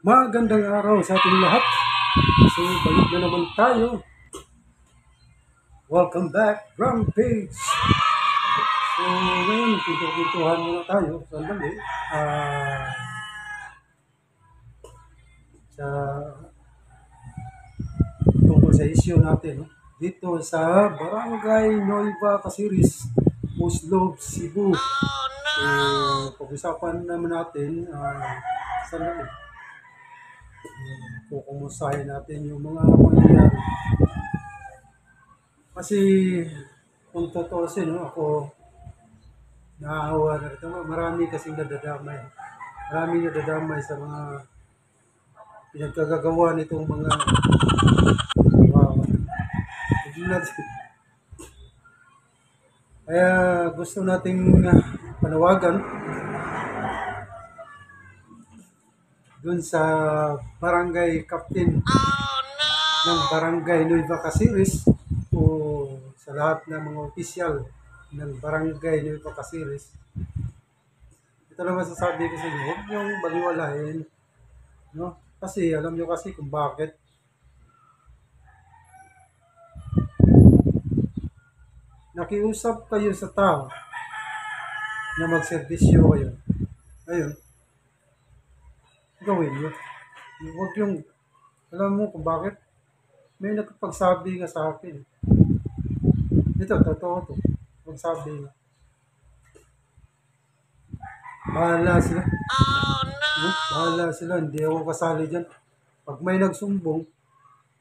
Magandang araw sa ating lahat. So, balik na naman tayo. Welcome back, Rampage. So, ngayon, pintuhan muna tayo. Sandali. Sa tungkol sa issue natin. No? Dito sa Barangay Nueva Caceres, Muslob, Cebu. So, pag-usapan naman natin, sandali. Kukumustahin natin yung mga pangyayari. Kasi kung tutuusin, no, ako naawa na ito. Marami kasing nadadamay. Marami nadadamay sa mga pinagkagagawa nitong mga hindi natin. Kaya gusto nating panawagan dun sa barangay captain ng Barangay Nueva Caceres o sa lahat ng mga opisyal ng Barangay Nueva Caceres. Ito lang masasabi ko sa inyo, huwag niyong baliwalahin, no? Kasi alam niyo kasi kung bakit. Nakiusap kayo sa tao na magserbisyo kayo. Ayun, gawin niyo. Huwag yung, alam mo kung bakit? May nagpagsabi nga sa akin. Ito, totoo to. Magsabi nga. Bahala sila. Oh, no! Bahala sila. Hindi ako kasali dyan. Pag may nagsumbong,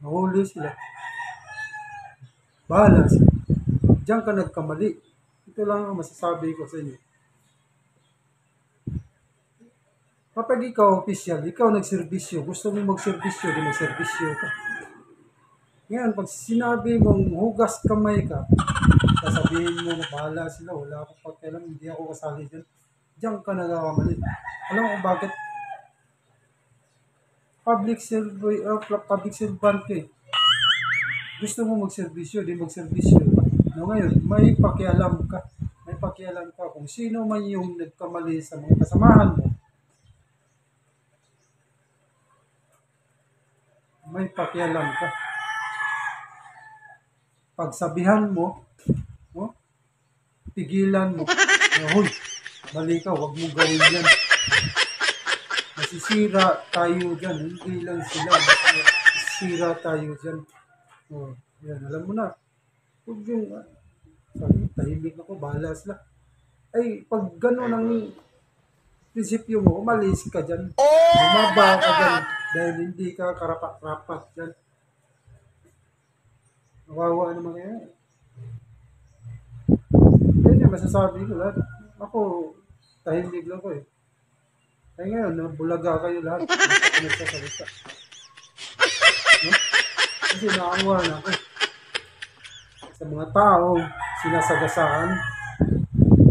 nahuli sila. Bahala sila. Diyan ka nagkamali. Ito lang ang masasabi ko sa inyo. Kapag ikaw, official, ikaw nagserbisyo, gusto mong magserbisyo, di magserbisyo ka. Ngayon, pag sinabi mong hugas kamay ka, sasabihin mo na bahala sila, wala akong pagkailan, hindi ako kasali dyan. Diyan ka nagkakamali. Alam mo kung bakit? Public servant ka eh. Gusto mo magserbisyo, di magserbisyo. No, ngayon, may pakialam ka. May pakialam ka kung sino man yung nagkamali sa mga kasamahan mo. May pakialam ka. Pagsabihan mo, no? Pigilan mo. Hoy, mali ka, huwag mo gawin yan. Masisira tayo dyan. Hindi lang sila. Masisira tayo dyan. Oh, yan, alam mo na. Huwag yung, tahimik ako, bahala sila. Ay, pag gano'n ang prinsipyo mo, umalis ka dyan. Bumaba ka dyan. Dahil hindi ka karapat-rapat dyan. Nawawa naman ngayon. Yan yung masasabi ko lahat. Ako, tahimik lang ko eh. Kaya ngayon, bulaga kayo lahat. Ako nagsasalita. No? Kasi naawa na ako. Sa mga tao, sinasagasaan.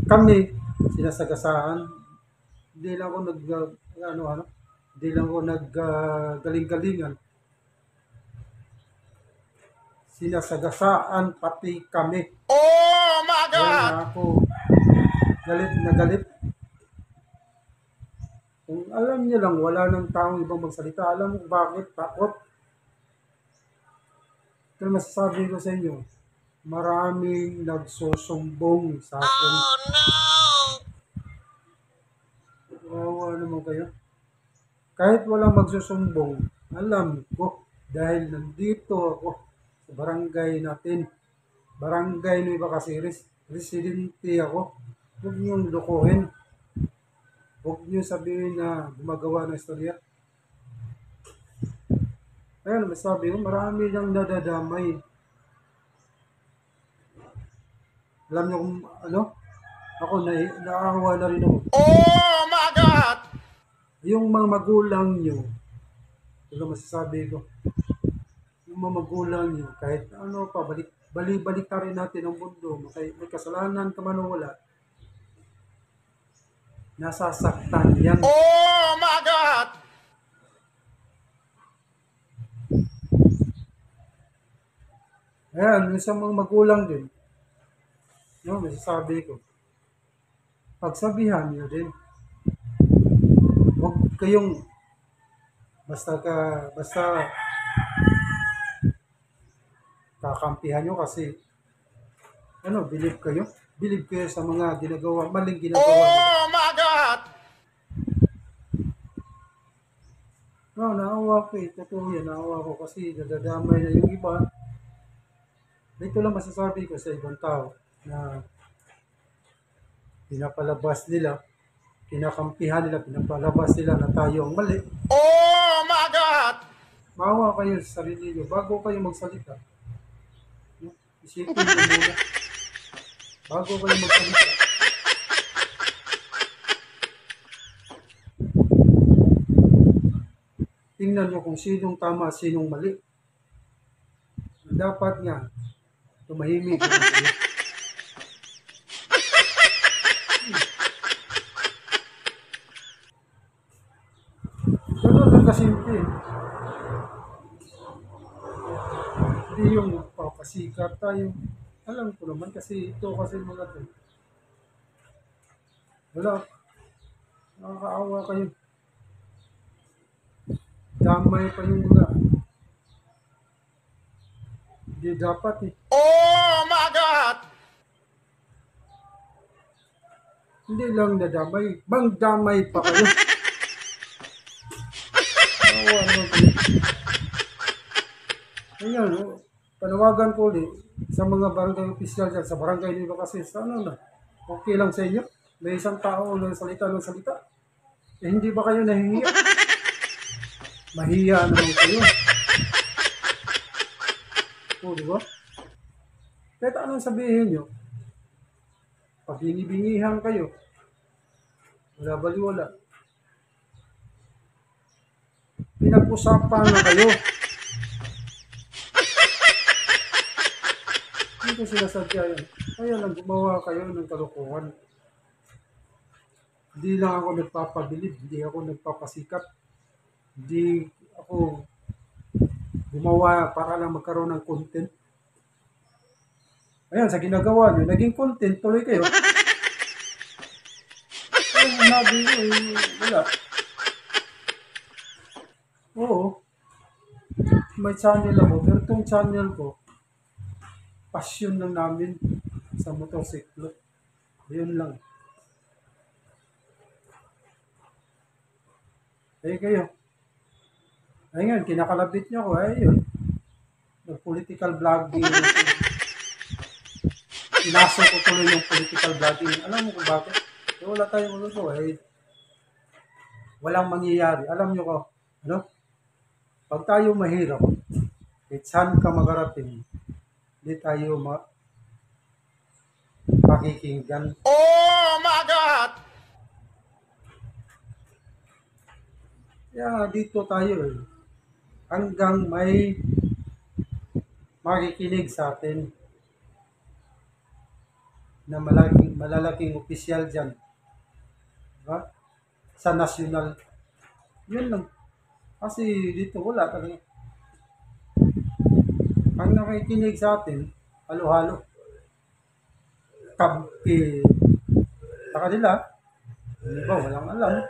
Kami, sinasagasaan. Hindi lang ako hindi lang ako galing-galingan. Sinasagasaan pati kami. Oh my God! Kaya ako galit na galit. Kung alam niyo lang, wala nang taong ibang magsalita. Alam mo bakit? Takot. Ito masasabi ko sa inyo. Maraming nagsusumbong sa akin. Oh no! Wawa naman kayo. Kahit walang magsusumbong, alam ko dahil nandito ako sa barangay natin. Barangay Nueva Caceres. Residente ako. Huwag niyong lukuhin. Huwag niyo sabihin na gumagawa ng istorya. Ayun, masabi ko, marami nang nadadamay. Alam niyo kung ano? Ako, naawa na rin ako. Oh my God! Yung mga magulang niyo, ito masasabi ko, yung mga magulang niyo, kahit ano pa, balik rin natin ang mundo, may kasalanan ka man o wala, nasasaktan yan. Oh my God! Ayan, sa mga magulang din, no, masasabi ko, pagsabihan niyo din. Huwag kayong Basta kakampihan nyo kasi believe kayo sa mga maling ginagawa nila. Oh my God! No, naawa ko eh. Totoo yan, naawa ko kasi nadadamay na yung iba. Ito lang masasabi ko sa ibang tao na pinapalabas nila, kinakampihan nila, pinapalabas nila na tayo ang mali. Oh my God! Maawa kayo sa sarili nyo bago kayo magsalita. No? Isipin nyo muna bago kayo magsalita. Tingnan nyo kung sinong tama at sinong mali. Dapat nga, tumahimik lang kayo. Ganun lang kasimple. Hindi yung papasikat tayo. Alam ko naman kasi ito kasi mga to. Wala. Nakakaawa kayo. Damay pa yung mga. Hindi dapat eh. Oh my God! Hindi lang nadamay. Bang damay pa kayo. Awa naman kayo. Ayan, panawagan ko ulit sa mga barangay official dyan, sa barangay nila kasi sa ano na, okay lang sa inyo? May isang tao na salita ng salita. Eh, hindi ba kayo nahihiya? Mahiya naman kayo. O, di ba? Kahit anong sabihin nyo, pag binibingihan kayo, wala baliwala. Pinag-usapan na kayo. Hindi ko sinasadya yun. Kaya lang gumawa kayo ng kalokohan. Hindi lang ako nagpapabilib, hindi ako nagpapasikat, hindi ako gumawa para lang magkaroon ng content. Ayan, sa ginagawa nyo, naging content, tuloy kayo. Ay, nabi ko, wala. Oo, may channel ako, pero itong channel ko, passion lang namin sa motorsiklo. Yun lang. Eh kayo, ayun, kinakalabit nyo ako, ayun. Nag-political vlogging. Inaso ko tuloy yung political vlogging. Alam mo kung bakit? Eh, wala tayong magagawa. Eh, walang mangyayari. Alam nyo ko, ano? Pag tayo mahirap, kahit saan ka magarating, hindi tayo pakikinggan. Oh my God! Kaya dito tayo eh. Hanggang may makikinig sa atin na malalaking opisyal dyan. Diba? Sa nasyonal. Yun lang. Kasi dito wala talaga. Ang nakikinig sa atin, halo-halo. Sa kanila, di ba, walang alam.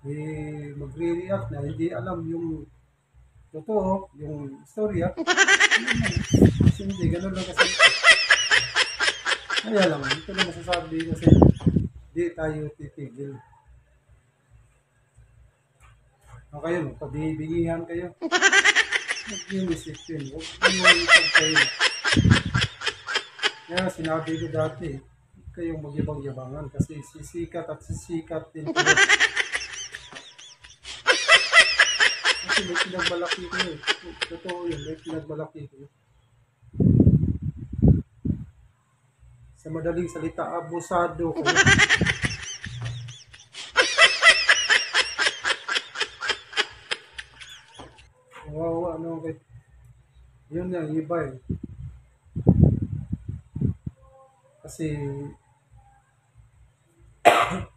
Eh, magre-react na hindi alam yung totoo, yung istorya. Kasi hindi, ganun lang kasi. Kaya lang, ito lang masasabi kasi di tayo titigil. O kayo, pabibingihan kayo. Huwag yung isipin. Huwag yung isip kayo. Kaya sinabi ko dati, huwag kayong magyabang-yabangan kasi sisikat at sisikat din kayo. Kasi may pinagmalaki ko eh. Totoo yun, may pinagmalaki ko. Sa madaling salita, abusado kayo. Wow, ano kayo. Yun nga, iba eh. Kasi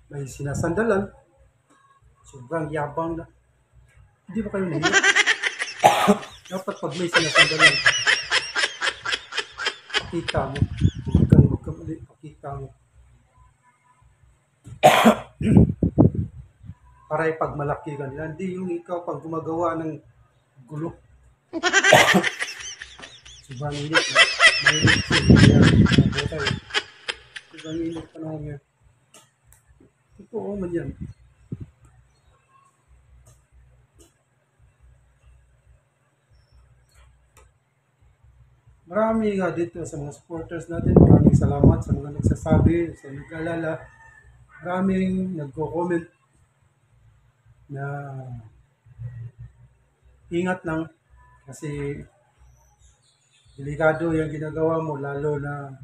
may sinasandalan. Sobrang yabang na. Hindi ba kayo nahiya? Dapat pag may sinasandalan, pakita mo. Huwag kang magkamali, pakita mo. para ipagmalaki ka nila. Hindi yung ikaw pag gumagawa ng gulo. Sobrang init. Mainit siya. Botay. Sobrang init panahon ngayon. Totoo man yan. Marami nga dito sa mga supporters natin. Maraming salamat sa mga nagsasabi, sa nag-alala. Maraming nagko-comment na ingat lang kasi delikado yung ginagawa mo, lalo na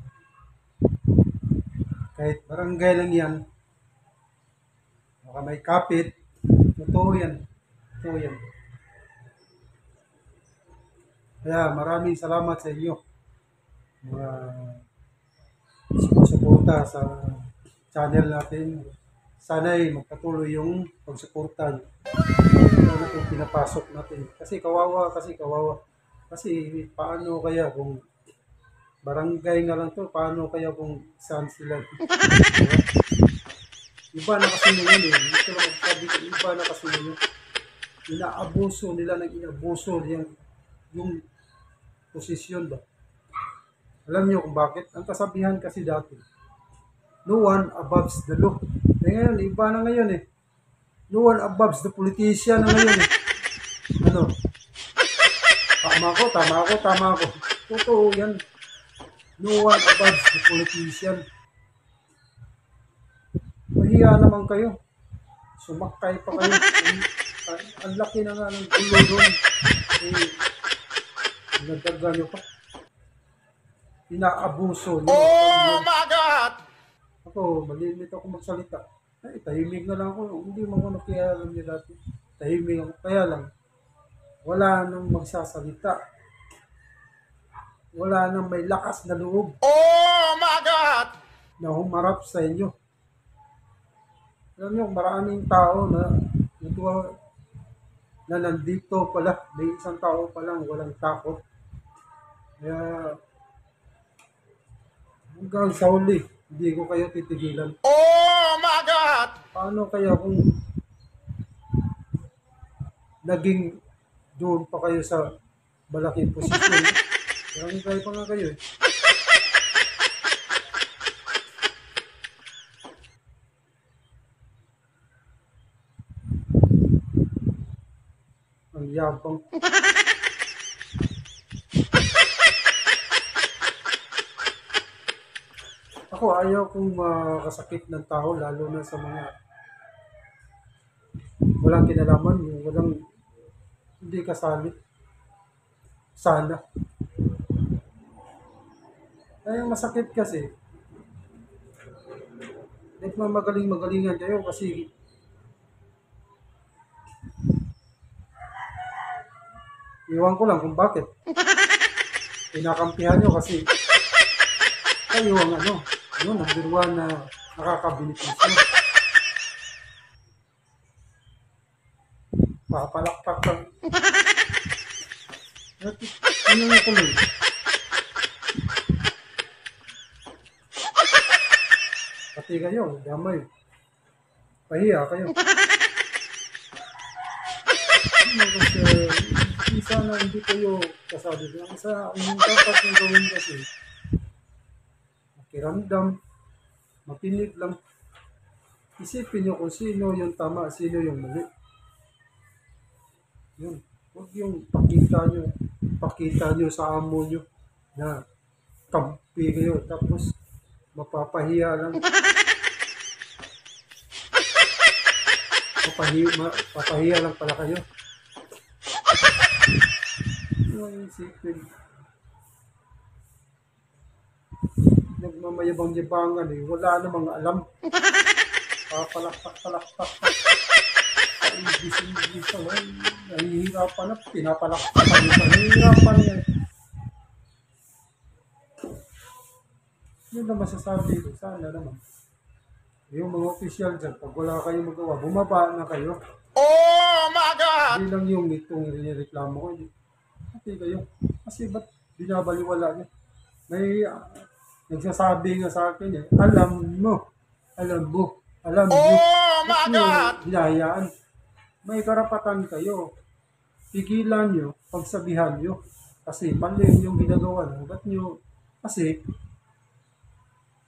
kahit barangay lang yan, baka may kapit. Totoo yan. Totoo yan. Kaya maraming salamat sa inyo, mga sumusuporta sa channel natin. Sana'y magpatuloy yung pagsuporta nyo. Ano itong pinapasok natin. Kasi kawawa. Kasi paano kaya kung barangay nga lang to, paano kaya kung saan sila? Diba? Iba na kasi yun eh. Ito lang sabi ko, iba na kasi yun. Inaabuso nila ng inabuso yung posisyon ba. Alam niyo kung bakit? Ang kasabihan kasi dati, no one aboves the law. Eh ngayon, iba na ngayon eh. No one aboves the politician na ngayon eh. Ano? Tama ako. Totoo yan. No one aboves the politician. Mahiya naman kayo. Sumakay pa kayo. Ang laki na nga ng gulo doon. Eh, nagdaga nyo pa. Inaabuso nyo. Oh my God! Ako, malimit ako magsalita. Ay, tahimik na lang ako. Hindi mo ako nakialam niya dati. Tahimik ako. Kaya lang, wala nang magsasalita. Wala nang may lakas na loob Oh my God! na humarap sa inyo. Alam niyo, maraming tao na natuwa na nandito pala. May isang tao pa lang walang takot. Kaya hanggang sa huli, hindi ko kayo titigilan. Oh my God! Paano kaya kung naging doon pa kayo sa malaking posisyon? Marami kayo pa nga kayo eh. Ang yabang. Ako, ayaw kong makasakit ng tao, lalo na sa mga walang kinalaman, yung walang hindi kasali. Sana. Kaya masakit kasi, kahit magaling-magalingan kayo kasi iwan ko lang kung bakit. Pinakampihan nyo kasi kayo ang number one na nakakabilitis nyo. Papalakpak lang. Ano nga tuloy? Pati kayo, damay. Pahiya kayo. Kasi sana hindi kayo kasabi. Ang dapat yung gawin kasi makiramdam, mapinig lang. Isipin nyo kung sino yung tama, sino yung mali. Yun. Huwag yung pakita nyo sa amo nyo na kampi kayo. Tapos mapapahiya lang. Papahiya lang pala kayo. Yung isipin. Nagmamayabang-yabangan eh. Wala namang alam. Papalakpak. Ibis-ibis lang. Nahihirapan na. Pinapalakpakan. Nahihirapan yan. Yun na masasabi ko. Sana naman. Yung mga official dyan, pag wala kayong magawa, bumaba na kayo. Oh my God! Hindi lang yung itong nireklamo ko. Pati kayo. Kasi ba't binabaliwala niyo? May nagsasabi nga sa akin eh, alam mo. Oh my God! Hinahayaan. may karapatan kayo. Pigilan nyo, pagsabihan nyo. Kasi mali yung ginagawa nyo. Ba't nyo? Kasi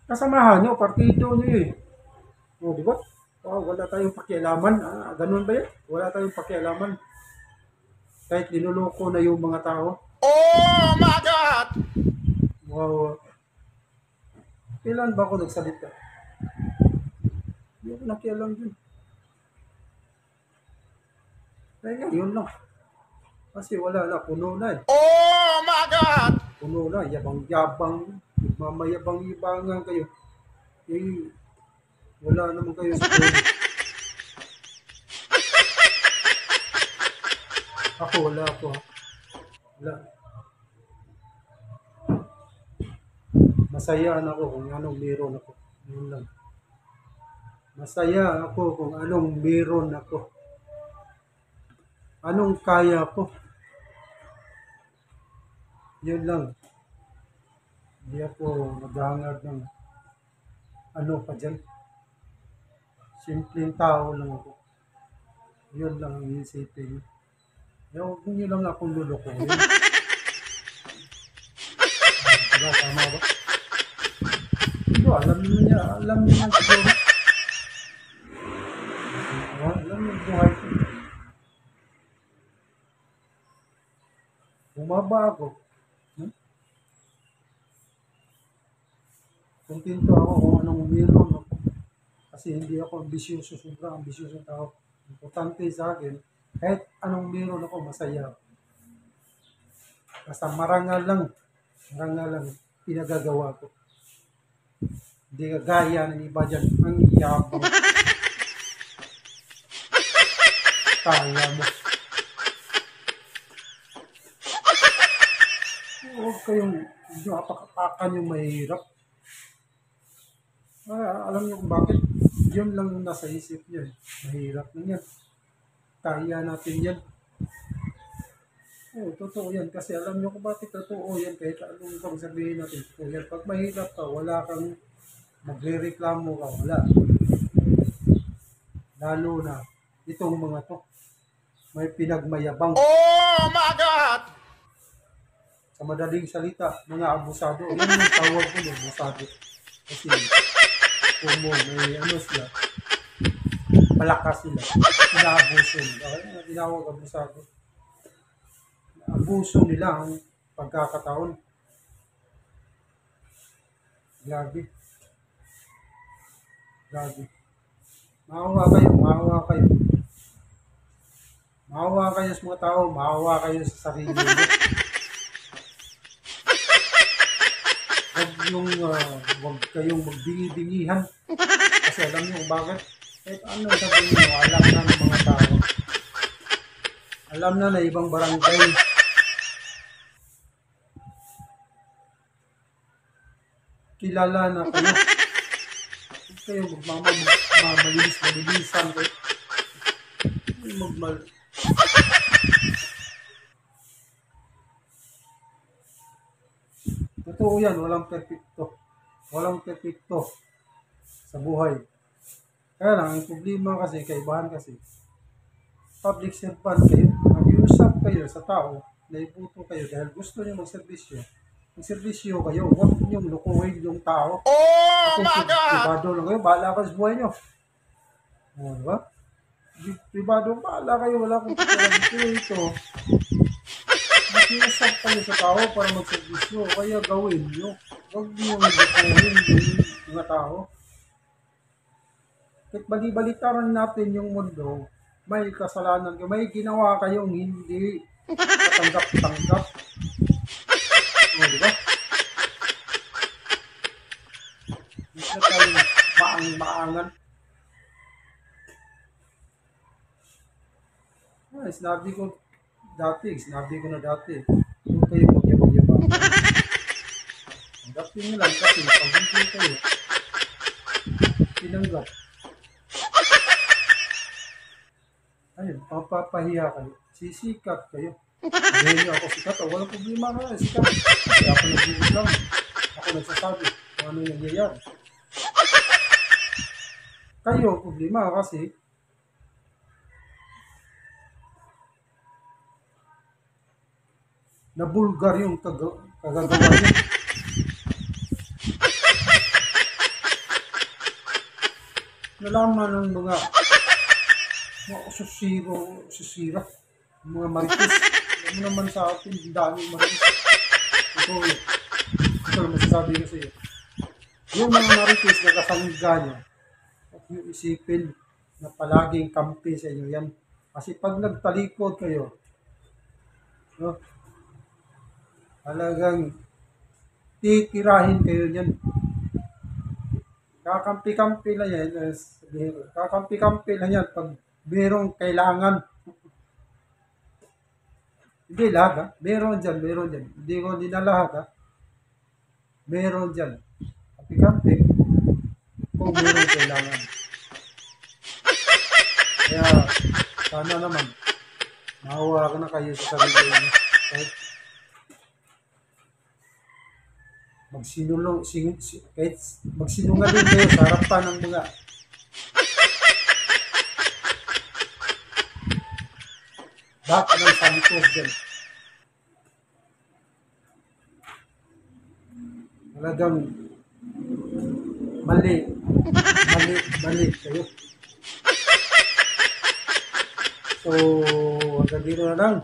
kasamahan nyo, partido nyo eh. O, di ba? Wala tayong pakialaman. Ganun ba yan? Wala tayong pakialaman. Kahit niloloko na yung mga tao. Oh my God! Wow. Kailan ba ako nagsalita? Hindi ako nakialam dun. Kaya yun lang. Kasi wala na, puno na eh. Oh my God! Puno na, yabang-yabang, mamayabang-ibangan kayo. Eh, wala naman kayo sa puno. Ako, wala ako. Wala. Masaya na ako kung anong meron ako. Yun lang. Masaya ako kung anong meron ako. Anong kaya ko. Yun lang. Hindi ako naghahangad ng ano pa dyan. Simpleng tao lang ako. Yun lang ang isipin. Huwag niyo lang akong lulukuhin. Diba, tama ba? Diba, alam niyo na siguro. Diba, alam niyo buhay ko. Bumaba ako. Kontento ako kung anong meron ako. Kasi hindi ako ambisyoso, sobrang ambisyoso tao. Importante sa akin, kahit anong meron ako, masaya ako. Basta marangal lang, pinagagawa ko. Hindi ka gaya ng iba dyan, ang yabang. Kaya mo. Huwag kayong apak-apakan yung mahirap. Alam niyo kung bakit? Yun lang yung nasa isip niyo. Mahirap lang yan. Kaya natin yan. Totoo yan. Kasi alam niyo kung bakit totoo yan. Kahit anong pang sabihin natin. Totoo yan. Pag mahirap ka, wala kang magre-reklamo ka. Wala. Lalo na itong mga to. May pinagmayabang. Oh my God! Sa madaling salita, mga abusado. Yan yung tawag ko yung abusado. Kasi kumo, may ano sila. Malakas sila. Inaabuso nila. Kaya tinawag abusado. Abuso nila ang pagkakataon. Grabe. Grabe. Maawa kayo, maawa kayo. Maawa kayo sa mga tao, maawa kayo sa sarili nyo. Huwag kayong magbingi-bingihan. Kasi alam niyo kung bakit. Kahit ano sabihin nyo, alam na ng mga tao. Alam na ibang barangay. Kilala na kayo. Huwag kayong malilisan kayo. Totoo yan, walang perfecto. Walang perfecto sa buhay. Kaya lang, ang problema kasi, kaibahan kasi, public servant kayo, mag-iusap kayo sa tao, naibuto kayo dahil gusto niyo magserbisyo. Magserbisyo kayo, huwag niyong lukuhin yung tao. Oh my God! Privado lang kayo, bahala kayo sa buhay niyo. O, diba? Privado, bahala kayo, wala kong pakialam ito. Mag-iusap kayo sa tao para magserbisyo, kaya gawin niyo. Huwag niyong lukuhin yung mga tao. Kahit bali-balitaran natin yung mundo, may kasalanan kayo, may ginawa kayong hindi katanggap-tanggap. O, diba? Hindi na tayo maang-maangan. Sinabi ko na dati, huwag kayo magyabang-yabang. Tanggapin nyo lang kasi pag hindi kayo tinanggap, ayun, papapahiya kayo, sisikat kayo. Dahil nyo ako sikat, walang problema ka, sikat. Kaya ako nag-uusap, ako nagsasabi kung ano yung nangyayari. Kayo, problema kasi na bulgar yung kagagawa niya. Nalaman ng mga susira, mga marites. Alam mo naman sa atin, daming marites. Ito na masasabi ko sa iyo. Yung mga marites na kasangga niya, at yung isipin na palaging kampi sa inyo yan. Kasi pag nagtalikod kayo, no, talagang titirahin kayo yan. Kakampi-kampi lang yan. Kakampi-kampi lang yan pag merong kailangan. Hindi lahat ha. Meron dyan. Hindi ko na lahat ha. Meron dyan. Kampi-kampi kung merong kailangan. Kaya sana naman maawa ka na kayo sa sarili niyo. Kahit kahit magsinungaling kayo sa harapan ng mga lahat ng santos dyan. Talagang mali kayo. So, hanggang dito na lang.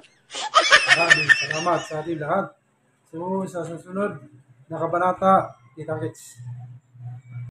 Maraming salamat sa ating lahat. So, sa susunod na kabanata, kita-kits.